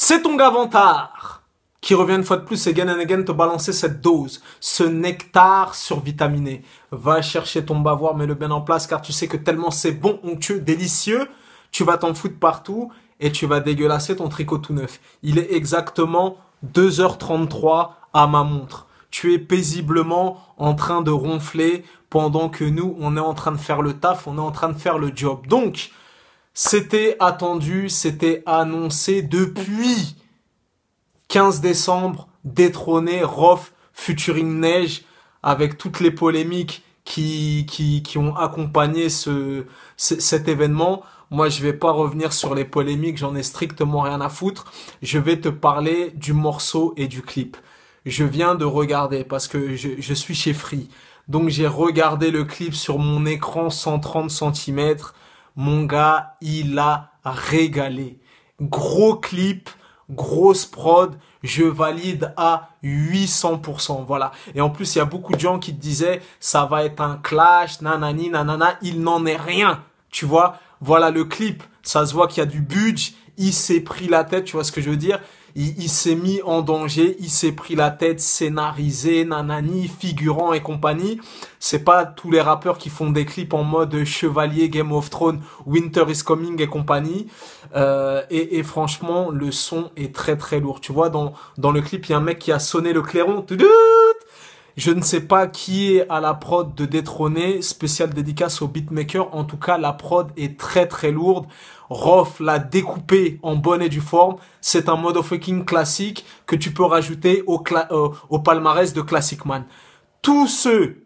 C'est ton gars Vantard qui revient une fois de plus again and again te balancer cette dose, ce nectar survitaminé. Va chercher ton bavoir, mets-le bien en place car tu sais que tellement c'est bon, onctueux, délicieux, tu vas t'en foutre partout et tu vas dégueulasser ton tricot tout neuf. Il est exactement 2h33 à ma montre. Tu es paisiblement en train de ronfler pendant que nous, on est en train de faire le taf, on est en train de faire le job. Donc, c'était attendu, c'était annoncé depuis 15 décembre, détrôné, Rof, featuring Neige, avec toutes les polémiques qui ont accompagné cet événement. Moi, je vais pas revenir sur les polémiques, j'en ai strictement rien à foutre. Je vais te parler du morceau et du clip. Je viens de regarder parce que je suis chez Free. Donc, j'ai regardé le clip sur mon écran 130 cm. Mon gars, il a régalé. Gros clip, grosse prod, je valide à 800%, voilà. Et en plus, il y a beaucoup de gens qui te disaient, ça va être un clash, nanani, nanana, il n'en est rien, tu vois. Voilà le clip, ça se voit qu'il y a du budget, il s'est pris la tête, tu vois ce que je veux dire. Il s'est mis en danger, il s'est pris la tête, scénarisé, nanani, figurant et compagnie. C'est pas tous les rappeurs qui font des clips en mode Chevalier, Game of Thrones, Winter is Coming et compagnie. Et franchement, le son est très très lourd. Tu vois, dans le clip, il y a un mec qui a sonné le clairon. Je ne sais pas qui est à la prod de Détrôner, spécial dédicace au beatmaker. En tout cas, la prod est très très lourde. Rof l'a découpé en bonne et due forme. C'est un motherfucking classique que tu peux rajouter au palmarès de Classic Man. Tous ceux,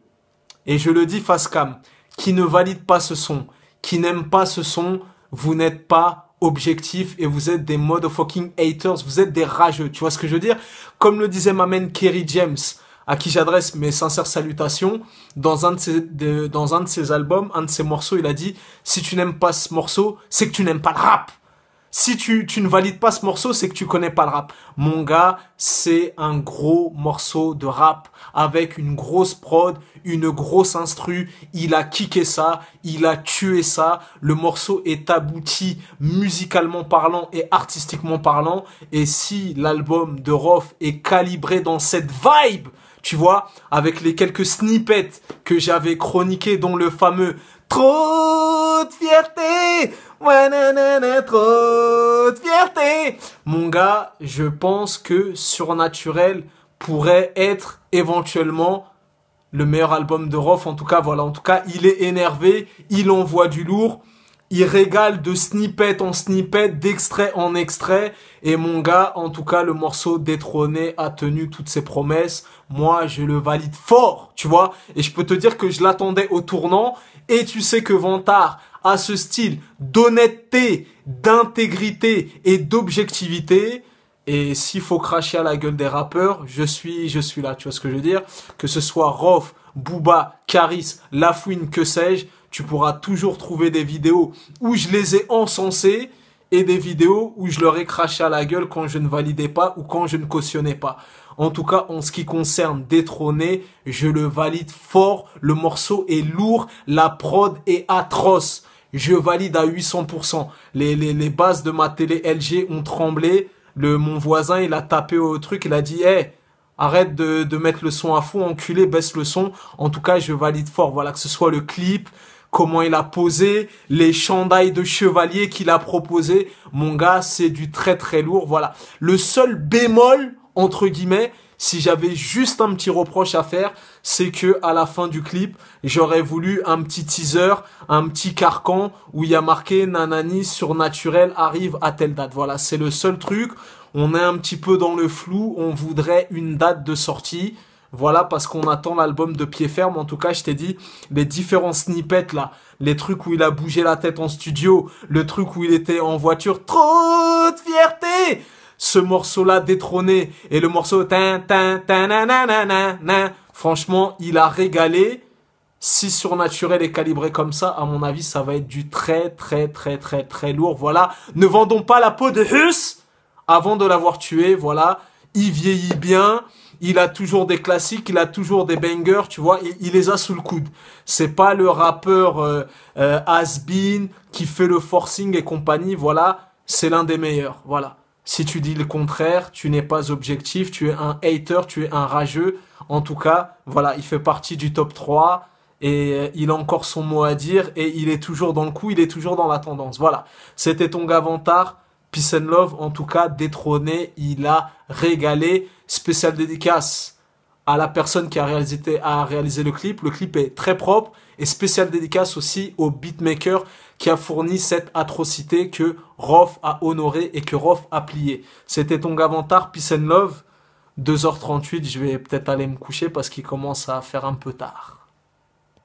et je le dis face cam, qui ne valident pas ce son, qui n'aiment pas ce son, vous n'êtes pas objectif et vous êtes des motherfucking haters, vous êtes des rageux. Tu vois ce que je veux dire? Comme le disait ma main Kerry James, à qui j'adresse mes sincères salutations, dans un de ses albums, un de ses morceaux, il a dit « Si tu n'aimes pas ce morceau, c'est que tu n'aimes pas le rap. Si tu ne valides pas ce morceau, c'est que tu connais pas le rap. » Mon gars, c'est un gros morceau de rap, avec une grosse prod, une grosse instru. Il a kické ça, il a tué ça. Le morceau est abouti musicalement parlant et artistiquement parlant. Et si l'album de Rof est calibré dans cette vibe, tu vois, avec les quelques snippets que j'avais chroniqués, dont le fameux « Trop de fierté, wanana, trop de fierté ». Mon gars, je pense que Surnaturel pourrait être éventuellement le meilleur album de Rof. En tout cas, voilà, en tout cas, il est énervé, il envoie du lourd. Il régale de snippet en snippet, d'extrait en extrait. Et mon gars, en tout cas, le morceau Détrôné a tenu toutes ses promesses. Moi, je le valide fort, tu vois. Et je peux te dire que je l'attendais au tournant. Et tu sais que Vantard a ce style d'honnêteté, d'intégrité et d'objectivité. Et s'il faut cracher à la gueule des rappeurs, je suis là, tu vois ce que je veux dire? Que ce soit Rof, Booba, Caris, Lafouine, que sais-je, tu pourras toujours trouver des vidéos où je les ai encensés et des vidéos où je leur ai craché à la gueule quand je ne validais pas ou quand je ne cautionnais pas. En tout cas, en ce qui concerne Détrôné, je le valide fort. Le morceau est lourd, la prod est atroce. Je valide à 800%. Les bases de ma télé LG ont tremblé. Mon voisin, il a tapé au truc, il a dit « Hey, arrête de mettre le son à fond, enculé, baisse le son. » En tout cas, je valide fort. Voilà, que ce soit le clip, comment il a posé, les chandails de chevalier qu'il a proposé. Mon gars, c'est du très très lourd. Voilà. Le seul bémol, entre guillemets, si j'avais juste un petit reproche à faire, c'est que à la fin du clip, j'aurais voulu un petit teaser, un petit carcan où il y a marqué Nanani Surnaturel arrive à telle date. Voilà, c'est le seul truc. On est un petit peu dans le flou, on voudrait une date de sortie. Voilà, parce qu'on attend l'album de Pied Ferme. En tout cas, je t'ai dit, les différents snippets là, les trucs où il a bougé la tête en studio, le truc où il était en voiture, trop de fierté. Ce morceau-là Détrôné et le morceau tin tin tin nanana, franchement, il a régalé. Si Surnaturel est calibré comme ça, à mon avis, ça va être du très très très très très lourd. Voilà, ne vendons pas la peau de Hus avant de l'avoir tué. Voilà, il vieillit bien. Il a toujours des classiques, il a toujours des bangers, tu vois, il les a sous le coude. C'est pas le rappeur has-been qui fait le forcing et compagnie, voilà, c'est l'un des meilleurs, voilà. Si tu dis le contraire, tu n'es pas objectif, tu es un hater, tu es un rageux. En tout cas, voilà, il fait partie du top 3 et il a encore son mot à dire et il est toujours dans le coup, il est toujours dans la tendance. Voilà, c'était ton gars Vantard. Peace and love, en tout cas, détrôné, il a régalé. Spécial dédicace à la personne qui a réalisé le clip. Le clip est très propre. Et spécial dédicace aussi au beatmaker qui a fourni cette atrocité que Rof a honoré et que Rof a plié. C'était ton gars Vantard, peace and love. 2h38, je vais peut-être aller me coucher parce qu'il commence à faire un peu tard.